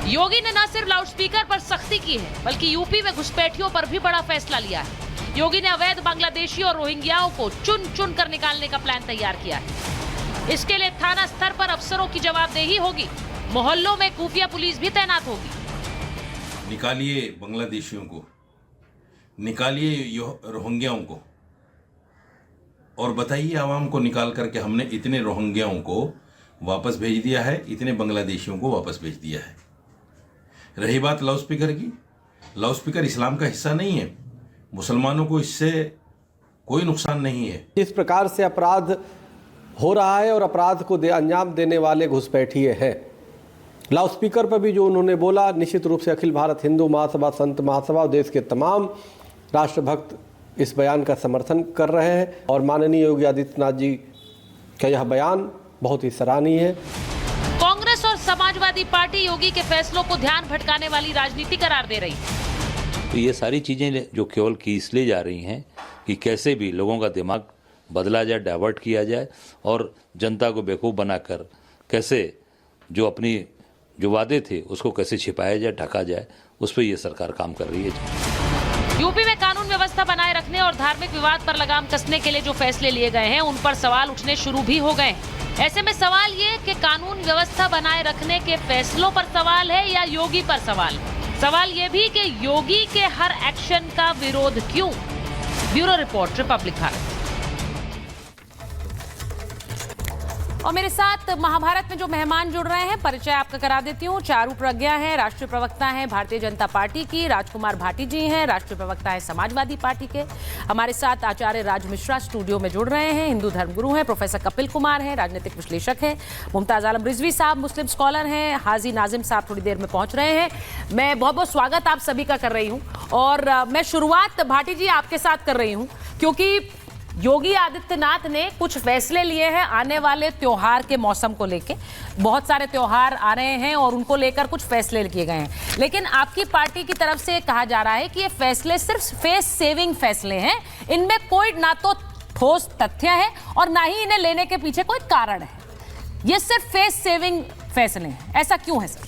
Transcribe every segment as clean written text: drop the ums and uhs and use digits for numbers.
योगी ने न सिर्फ लाउडस्पीकर पर सख्ती की है, बल्कि यूपी में घुसपैठियों पर भी बड़ा फैसला लिया है। योगी ने अवैध बांग्लादेशी और रोहिंग्याओं को चुन चुन कर निकालने का प्लान तैयार किया है। इसके लिए थाना स्तर पर अफसरों की जवाबदेही होगी, मोहल्लों में खुफिया पुलिस भी तैनात होगी। निकालिए बांग्लादेशियों को, निकालिए रोहिंग्याओं को, और बताइए आवाम को निकाल करके हमने इतने रोहिंग्याओं को वापस भेज दिया है, इतने बांग्लादेशियों को वापस भेज दिया है। रही बात लाउडस्पीकर की, लाउडस्पीकर इस्लाम का हिस्सा नहीं है, मुसलमानों को इससे कोई नुकसान नहीं है। जिस प्रकार से अपराध हो रहा है और अपराध को अंजाम देने वाले घुसपैठिए हैं, लाउडस्पीकर पर भी जो उन्होंने बोला, निश्चित रूप से अखिल भारत हिंदू महासभा, संत महासभा और देश के तमाम राष्ट्रभक्त इस बयान का समर्थन कर रहे हैं और माननीय योगी आदित्यनाथ जी का यह बयान बहुत ही सराहनीय है। कांग्रेस और समाजवादी पार्टी योगी के फैसलों को ध्यान भटकाने वाली राजनीति करार दे रही है। तो ये सारी चीजें जो केवल की इसलिए जा रही हैं कि कैसे भी लोगों का दिमाग बदला जाए, डाइवर्ट किया जाए और जनता को बेवकूफ़ बनाकर कैसे जो अपनी जो वादे थे उसको कैसे छिपाया जाए, ढका जाए, उस पर यह सरकार काम कर रही है। यूपी में कानून व्यवस्था बनाए रखने और धार्मिक विवाद पर लगाम कसने के लिए जो फैसले लिए गए हैं, उन पर सवाल उठने शुरू भी हो गए हैं। ऐसे में सवाल ये कि कानून व्यवस्था बनाए रखने के फैसलों पर सवाल है या योगी पर सवाल है। सवाल ये भी कि योगी के हर एक्शन का विरोध क्यों। Bureau report, Republic Bharat. और मेरे साथ महाभारत में जो मेहमान जुड़ रहे हैं, परिचय आपका करा देती हूँ। चारू प्रज्ञा है, राष्ट्रीय प्रवक्ता है भारतीय जनता पार्टी की। राजकुमार भाटी जी हैं, राष्ट्रीय प्रवक्ता है समाजवादी पार्टी के। हमारे साथ आचार्य राज मिश्रा स्टूडियो में जुड़ रहे हैं, हिंदू धर्मगुरु हैं। प्रोफेसर कपिल कुमार हैं, राजनीतिक विश्लेषक हैं। मुमताज आलम रिजवी साहब मुस्लिम स्कॉलर हैं। हाजी नाजिम साहब थोड़ी देर में पहुंच रहे हैं। मैं बहुत बहुत स्वागत आप सभी का कर रही हूँ और मैं शुरुआत भाटी जी आपके साथ कर रही हूँ, क्योंकि योगी आदित्यनाथ ने कुछ फैसले लिए हैं आने वाले त्योहार के मौसम को लेके। बहुत सारे त्योहार आ रहे हैं और उनको लेकर कुछ फैसले किए गए हैं, लेकिन आपकी पार्टी की तरफ से कहा जा रहा है कि ये फैसले सिर्फ फेस सेविंग फैसले हैं, इनमें कोई ना तो ठोस तथ्य है और ना ही इन्हें लेने के पीछे कोई कारण है। ये सिर्फ फेस सेविंग फैसले हैं, ऐसा क्यों है सर?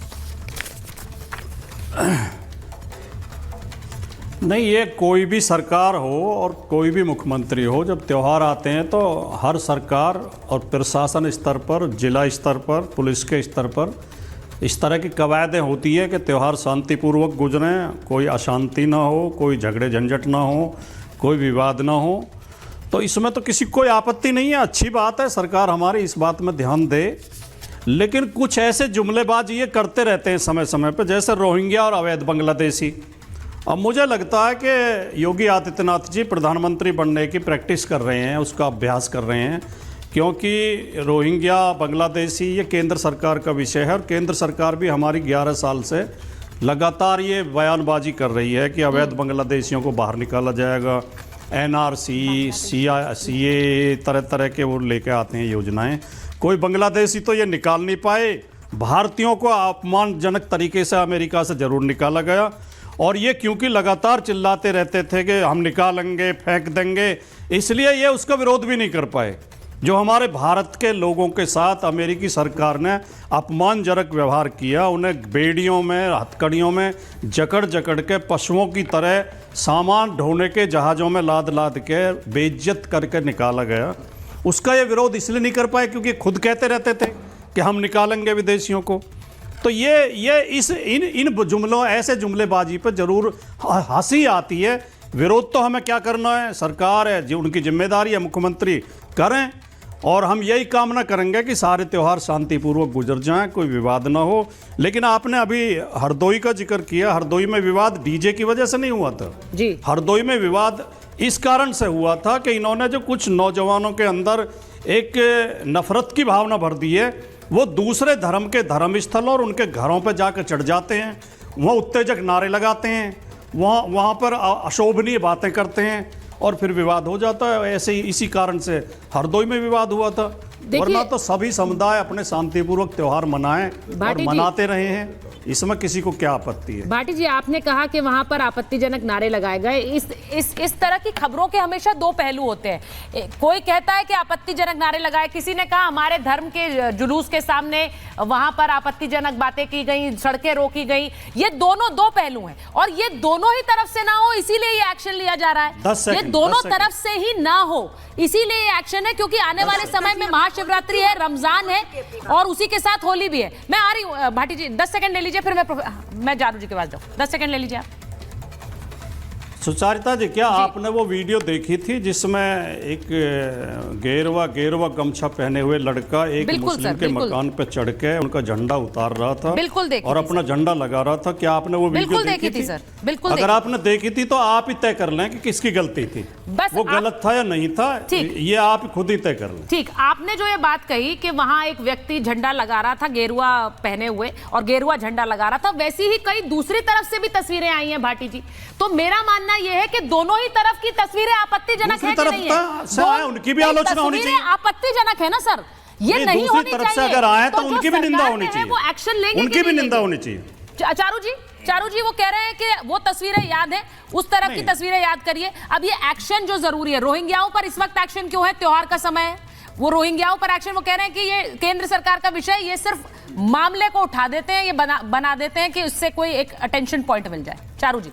नहीं, ये कोई भी सरकार हो और कोई भी मुख्यमंत्री हो, जब त्यौहार आते हैं तो हर सरकार और प्रशासन स्तर पर, जिला स्तर पर, पुलिस के स्तर पर इस तरह की कवायदें होती है कि त्यौहार शांतिपूर्वक गुजरें, कोई अशांति ना हो, कोई झगड़े झंझट ना हो, कोई विवाद ना हो। तो इसमें तो किसी कोई आपत्ति नहीं है, अच्छी बात है, सरकार हमारी इस बात में ध्यान दे। लेकिन कुछ ऐसे जुमलेबाज ये करते रहते हैं समय समय पर, जैसे रोहिंग्या और अवैध बांग्लादेशी। अब मुझे लगता है कि योगी आदित्यनाथ जी प्रधानमंत्री बनने की प्रैक्टिस कर रहे हैं, उसका अभ्यास कर रहे हैं, क्योंकि रोहिंग्या, बांग्लादेशी ये केंद्र सरकार का विषय है और केंद्र सरकार भी हमारी 11 साल से लगातार ये बयानबाजी कर रही है कि अवैध बांग्लादेशियों को बाहर निकाला जाएगा। NRC, CA तरह तरह के वो लेके आते हैं योजनाएं। कोई बांग्लादेशी तो ये निकाल नहीं पाए। भारतीयों को अपमानजनक तरीके से अमेरिका से ज़रूर निकाला गया, और ये क्योंकि लगातार चिल्लाते रहते थे कि हम निकालेंगे, फेंक देंगे, इसलिए ये उसका विरोध भी नहीं कर पाए। जो हमारे भारत के लोगों के साथ अमेरिकी सरकार ने अपमानजनक व्यवहार किया, उन्हें बेड़ियों में, हथकड़ियों में जकड़ जकड़ के पशुओं की तरह सामान ढोने के जहाज़ों में लाद लाद के बेइज्जत करके निकाला गया, उसका ये विरोध इसलिए नहीं कर पाए क्योंकि खुद कहते रहते थे कि हम निकालेंगे विदेशियों को। तो ये इन जुमलों, ऐसे जुमलेबाजी पर जरूर हंसी आती है। विरोध तो हमें क्या करना है, सरकार है जो उनकी जिम्मेदारी है, मुख्यमंत्री करें, और हम यही कामना करेंगे कि सारे त्यौहार शांतिपूर्वक गुजर जाएं, कोई विवाद ना हो। लेकिन आपने अभी हरदोई का जिक्र किया, हरदोई में विवाद डीजे की वजह से नहीं हुआ था जी। हरदोई में विवाद इस कारण से हुआ था कि इन्होंने जो कुछ नौजवानों के अंदर एक नफरत की भावना भर दी है, वो दूसरे धर्म के धर्मस्थल और उनके घरों पर जाकर चढ़ जाते हैं, वहाँ उत्तेजक नारे लगाते हैं, वहाँ पर अशोभनीय बातें करते हैं और फिर विवाद हो जाता है। ऐसे ही इसी कारण से हरदोई में विवाद हुआ था, वरना तो सभी समुदाय अपने शांतिपूर्वक त्यौहार मनाएं और मनाते रहे हैं। इसमें किसी को क्या आपत्ति है? भाटी जी, आपने कहा कि वहां पर आपत्तिजनक नारे लगाए गए। इस तरह की खबरों के हमेशा दो पहलू होते हैं। कोई कहता है कि आपत्तिजनक नारे लगाए, किसी ने कहा हमारे धर्म के जुलूस के सामने वहां पर आपत्तिजनक बातें की गई, सड़कें रोकी गई। ये दोनों दो पहलू हैं और ये दोनों ही तरफ से ना हो इसीलिए ये एक्शन लिया जा रहा है। ये दोनों तरफ से ही ना हो इसीलिए ये एक्शन है, क्योंकि आने वाले समय में महाशिवरात्रि है, रमजान है और उसी के साथ होली भी है। मैं आ रही हूँ भाटी जी, 10 सेकंड ले लीजिए, फिर मैं जारू जी के पास जाऊँ। 10 सेकंड ले लीजिए आप। सुचारिता जी, क्या आपने वो वीडियो देखी थी जिसमें एक गेरुआ गमछा पहने हुए लड़का एक मुस्लिम के मकान पे चढ़ के उनका झंडा उतार रहा था? बिल्कुल देखी और अपना झंडा लगा रहा था। क्या आपने वो वीडियो देखी थी? सर, बिल्कुल। अगर आपने देखी थी तो आप ही तय कर लें कि किसकी गलती थी, वो गलत था या नहीं था, ये आप खुद ही तय कर लें। ठीक, आपने जो ये बात कही कि वहां एक व्यक्ति झंडा लगा रहा था गेरुआ पहने हुए और गेरुआ झंडा लगा रहा था, वैसी ही कई दूसरी तरफ से भी तस्वीरें आई हैं भाटी जी। तो मेरा मानना यह है कि दोनों ही तरफ की तस्वीरें आपत्तिजनक है कि नहीं है? उनकी भी आलोचना होनी चाहिए। आपत्तिजनक है ना सर, ये नहीं होनी चाहिए। तरफ से अगर आए तो उनकी भी निंदा होनी चाहिए, वो एक्शन लेंगे, उनकी भी निंदा होनी चाहिए। चारू जी वो कह रहे हैं कि वो तस्वीरें याद है, उस तरफ की तस्वीरें याद करिए। अब ये एक्शन जो जरूरी है, रोहिंग्याओं पर इस वक्त एक्शन क्यों है? त्योहार का समय है, वो रोहिंग्याओं पर एक्शन। वो कह रहे हैं कि ये केंद्र सरकार का विषय, ये सिर्फ मामले को उठा देते हैं, ये बना देते हैं कि उससे कोई एक अटेंशन पॉइंट मिल जाए। चारू जी।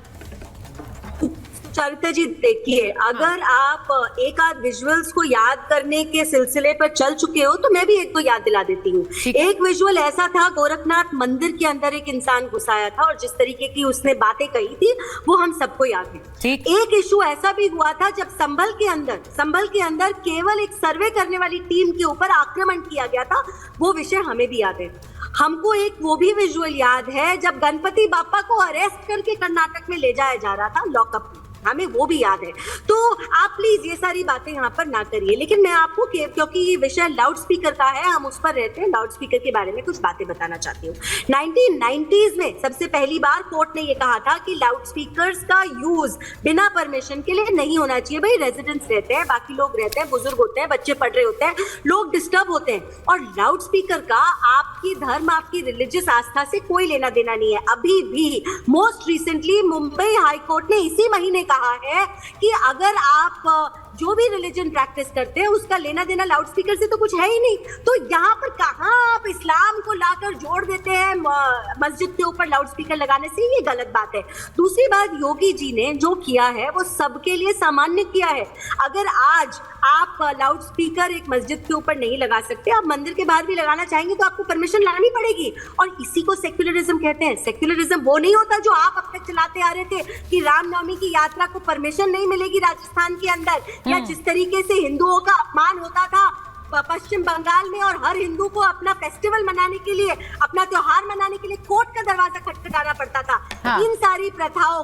चारुता जी, देखिए, अगर आप एक आध विजुअल्स को याद करने के सिलसिले पर चल चुके हो तो मैं भी एक तो याद दिला देती हूँ। एक विजुअल ऐसा था, गोरखनाथ मंदिर के अंदर एक इंसान घुसाया था और जिस तरीके की उसने बातें कही थी वो हम सबको याद है। एक इशू ऐसा भी हुआ था जब संभल के अंदर केवल एक सर्वे करने वाली टीम के ऊपर आक्रमण किया गया था, वो विषय हमें भी याद है। हमको एक वो भी विजुअल याद है जब गणपति बापा को अरेस्ट करके कर्नाटक में ले जाया जा रहा था लॉकअप में, हमें वो भी याद है। तो आप प्लीज ये सारी बातें यहाँ पर ना करिए। लेकिन मैं आपको क्योंकि ये विषय लाउड स्पीकर का है, हम उस पर रहते हैं, लाउड स्पीकर के बारे में कुछ बातें बताना चाहती हूँ। 1990s में सबसे पहली बार कोर्ट ने ये कहा था कि लाउड स्पीकर्स का यूज बिना परमिशन के लिए नहीं होना चाहिए। भाई, रेजिडेंट्स रहते हैं, बाकी लोग रहते हैं, बुजुर्ग होते हैं, बच्चे पढ़ रहे होते हैं, लोग डिस्टर्ब होते हैं, और लाउड स्पीकर का आपकी धर्म, आपकी रिलीजियस आस्था से कोई लेना देना नहीं है। अभी भी most recently Mumbai high court ने इसी महीने कहा है कि अगर आप जो भी रिलीजन प्रैक्टिस करते हैं उसका लेना देना लाउड स्पीकर से तो कुछ है ही नहीं। तो यहाँ पर कहाँ आप इस्लाम को लाकर जोड़ देते हैं मस्जिद के ऊपर लाउड स्पीकर लगाने से? ये गलत बात है। दूसरी बात, योगी जी ने जो किया है वो सबके लिए सामान्य किया है। अगर आज आप लाउड स्पीकर एक मस्जिद के ऊपर नहीं लगा सकते, आप मंदिर के बाहर भी लगाना चाहेंगे तो आपको परमिशन लानी पड़ेगी, और इसी को सेक्युलरिज्म कहते हैं। सेक्युलरिज्म वो नहीं होता जो आप अब तक चलाते आ रहे थे कि रामनवमी की यात्रा को परमिशन नहीं मिलेगी राजस्थान के अंदर, या जिस तरीके से हिंदुओं का अपमान होता था पश्चिम बंगाल में और हर हिंदू को अपना फेस्टिवल मनाने के लिए, अपना त्योहार मनाने के लिए कोर्ट का दरवाजा खटखटाना पड़ता था। इन सारी प्रथाओं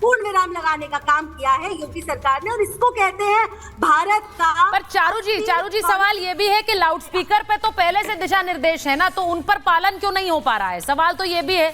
पूर्ण विराम लगाने का काम किया है योगी सरकार ने, और इसको कहते हैं भारत का। पर चारू जी सवाल ये भी है कि लाउड स्पीकर पे तो पहले से दिशा निर्देश है ना, तो उन पर पालन क्यों नहीं हो पा रहा है? सवाल तो ये भी है